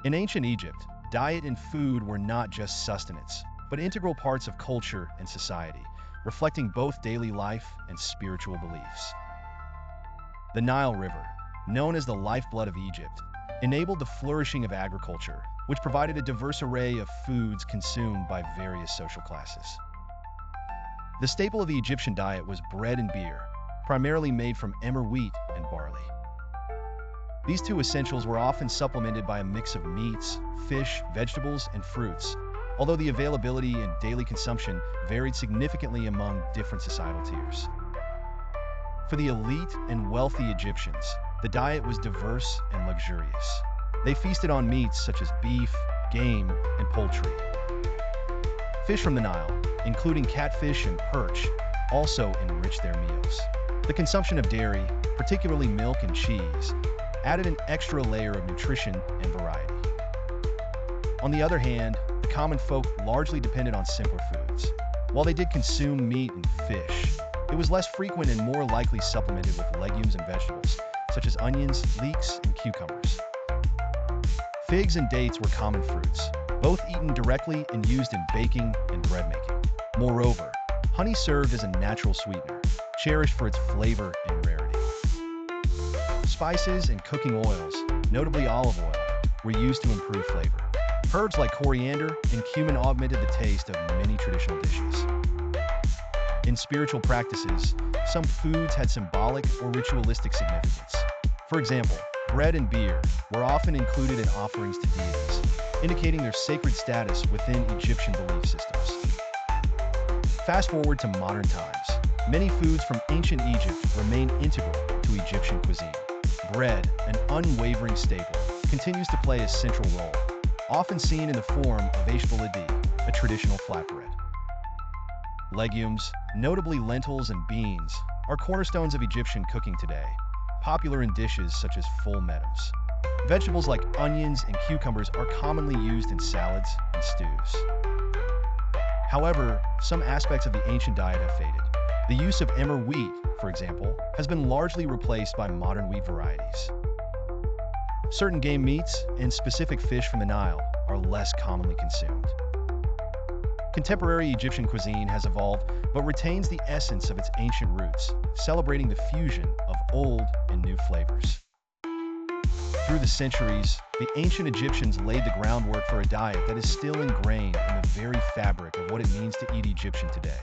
In ancient Egypt, diet and food were not just sustenance, but integral parts of culture and society, reflecting both daily life and spiritual beliefs. The Nile River, known as the lifeblood of Egypt, enabled the flourishing of agriculture, which provided a diverse array of foods consumed by various social classes. The staple of the Egyptian diet was bread and beer, primarily made from emmer wheat and barley. These two essentials were often supplemented by a mix of meats, fish, vegetables, and fruits, although the availability and daily consumption varied significantly among different societal tiers. For the elite and wealthy Egyptians, the diet was diverse and luxurious. They feasted on meats such as beef, game, and poultry. Fish from the Nile, including catfish and perch, also enriched their meals. The consumption of dairy, particularly milk and cheese, added an extra layer of nutrition and variety. On the other hand, the common folk largely depended on simpler foods. While they did consume meat and fish, it was less frequent and more likely supplemented with legumes and vegetables, such as onions, leeks, and cucumbers. Figs and dates were common fruits, both eaten directly and used in baking and bread making. Moreover, honey served as a natural sweetener, cherished for its flavor and rarity. Spices and cooking oils, notably olive oil, were used to improve flavor. Herbs like coriander and cumin augmented the taste of many traditional dishes. In spiritual practices, some foods had symbolic or ritualistic significance. For example, bread and beer were often included in offerings to deities, indicating their sacred status within Egyptian belief systems. Fast forward to modern times, many foods from ancient Egypt remain integral to Egyptian cuisine. Bread, an unwavering staple, continues to play a central role, often seen in the form of Aish Baladi, a traditional flatbread. Legumes, notably lentils and beans, are cornerstones of Egyptian cooking today, popular in dishes such as full Medames. Vegetables like onions and cucumbers are commonly used in salads and stews. However, some aspects of the ancient diet have faded. The use of emmer wheat, for example, has been largely replaced by modern wheat varieties. Certain game meats and specific fish from the Nile are less commonly consumed. Contemporary Egyptian cuisine has evolved but retains the essence of its ancient roots, celebrating the fusion of old and new flavors. Through the centuries, the ancient Egyptians laid the groundwork for a diet that is still ingrained in the very fabric of what it means to eat Egyptian today.